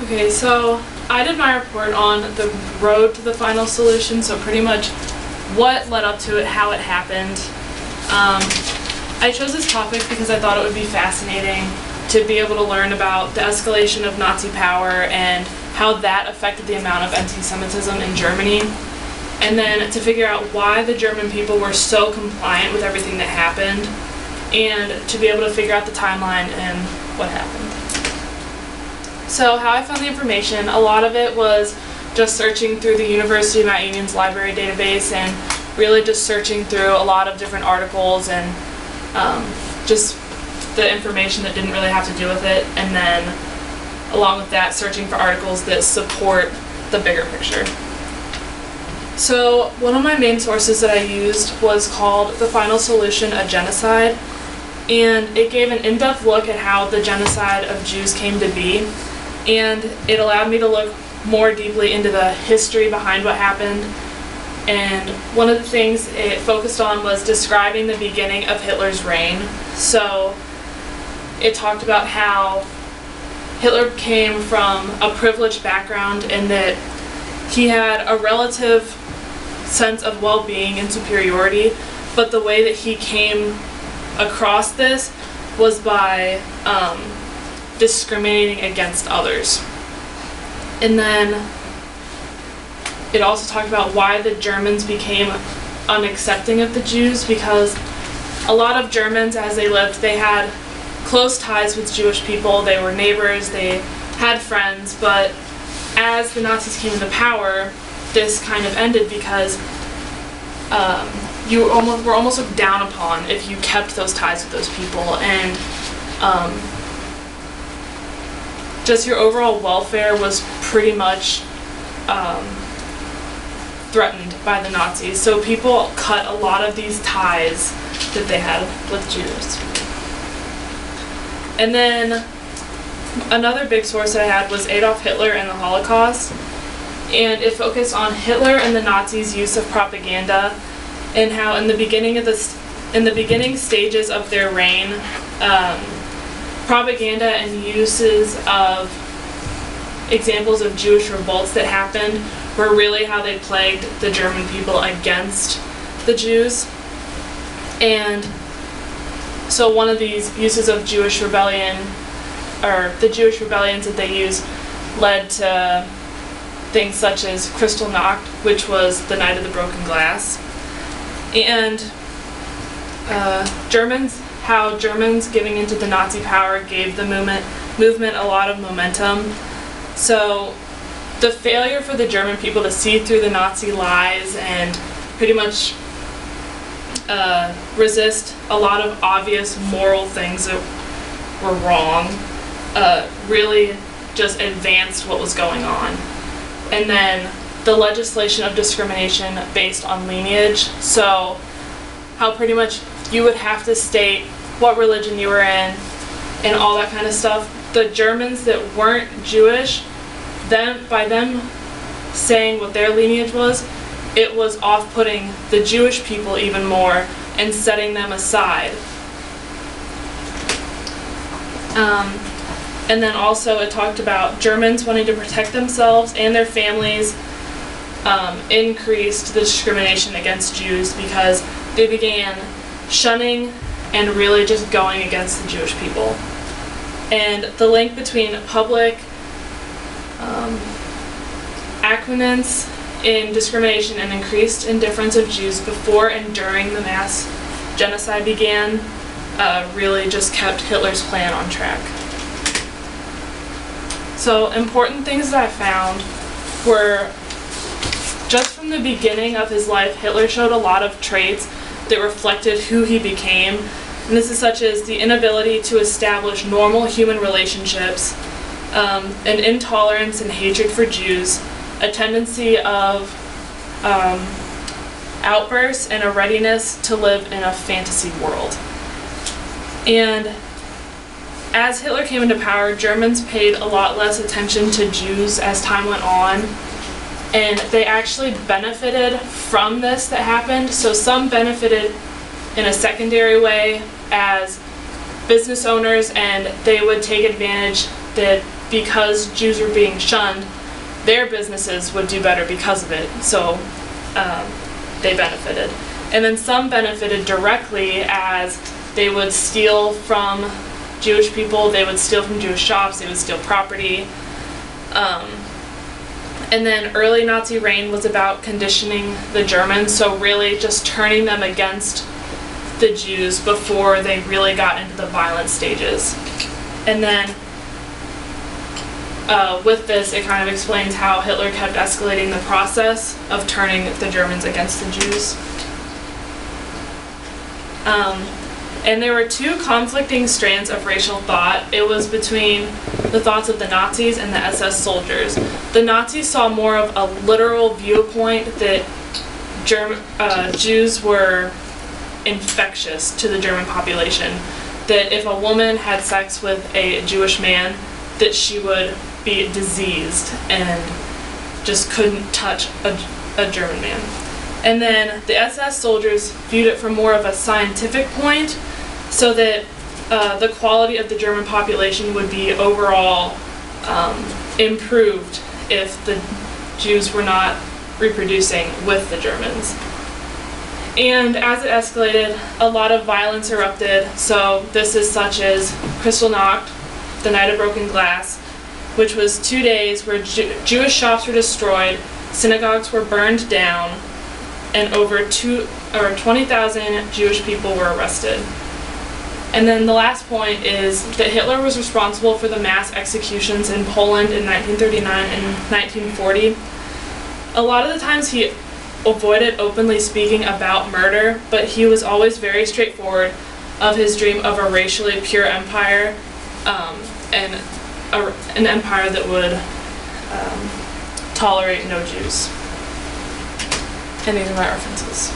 Okay, so I did my report on the road to the final solution, so pretty much what led up to it, how it happened. I chose this topic because I thought it would be fascinating to be able to learn about the escalation of Nazi power and how that affected the amount of anti-Semitism in Germany, and then to figure out why the German people were so compliant with everything that happened, and to be able to figure out the timeline and what happened. So how I found the information, a lot of it was just searching through the University of Mount Union's library database and really just searching through a lot of different articles and just the information that didn't really have to do with it, and then along with that searching for articles that support the bigger picture. So one of my main sources that I used was called The Final Solution, A Genocide, and it gave an in-depth look at how the genocide of Jews came to be, and it allowed me to look more deeply into the history behind what happened. And one of the things it focused on was describing the beginning of Hitler's reign. So it talked about how Hitler came from a privileged background and that he had a relative sense of well-being and superiority, but the way that he came across this was by discriminating against others. And then it also talked about why the Germans became unaccepting of the Jews, because a lot of Germans, as they lived, they had close ties with Jewish people. They were neighbors, they had friends, but as the Nazis came into power, this kind of ended because you were almost looked down upon if you kept those ties with those people, and just your overall welfare was pretty much threatened by the Nazis. So people cut a lot of these ties that they had with Jews. And then another big source that I had was Adolf Hitler and the Holocaust, and it focused on Hitler and the Nazis' use of propaganda, and how in the beginning stages of their reign, propaganda and uses of examples of Jewish revolts that happened were really how they plagued the German people against the Jews. And so one of these uses of Jewish rebellion, or the Jewish rebellions that they used, led to things such as Kristallnacht, which was the Night of the Broken Glass. And how Germans giving into the Nazi power gave the movement a lot of momentum. So the failure for the German people to see through the Nazi lies and pretty much resist a lot of obvious moral things that were wrong really just advanced what was going on. And then the legislation of discrimination based on lineage, so how pretty much you would have to state what religion you were in and all that kind of stuff. The Germans that weren't Jewish, by them saying what their lineage was, it was off-putting the Jewish people even more and setting them aside. And then also it talked about Germans wanting to protect themselves and their families, increased the discrimination against Jews because they began shunning and really just going against the Jewish people. And the link between public acquiescence in discrimination and increased indifference of Jews before and during the mass genocide began really just kept Hitler's plan on track. So important things that I found were just from the beginning of his life, Hitler showed a lot of traits that reflected who he became. And this is such as the inability to establish normal human relationships, an intolerance and hatred for Jews, a tendency of outbursts, and a readiness to live in a fantasy world. And as Hitler came into power, Germans paid a lot less attention to Jews as time went on, and they actually benefited from this that happened. So some benefited in a secondary way as business owners, and they would take advantage that because Jews were being shunned, their businesses would do better because of it, so they benefited. And then some benefited directly as they would steal from Jewish people, they would steal from Jewish shops, they would steal property. And then early Nazi reign was about conditioning the Germans, so really just turning them against the Jews before they really got into the violent stages. And then with this, it kind of explains how Hitler kept escalating the process of turning the Germans against the Jews. And there were two conflicting strands of racial thought. It was between the thoughts of the Nazis and the SS soldiers. The Nazis saw more of a literal viewpoint that Jews were infectious to the German population. That if a woman had sex with a Jewish man, that she would be diseased and just couldn't touch a German man. And then the SS soldiers viewed it from more of a scientific point, so that the quality of the German population would be overall improved if the Jews were not reproducing with the Germans. And as it escalated, a lot of violence erupted. So this is such as Kristallnacht, the Night of Broken Glass, which was 2 days where Jewish shops were destroyed, synagogues were burned down, and over 20,000 Jewish people were arrested. And then the last point is that Hitler was responsible for the mass executions in Poland in 1939 and 1940. A lot of the times he avoided openly speaking about murder, but he was always very straightforward of his dream of a racially pure empire, and an empire that would tolerate no Jews. And these are my references.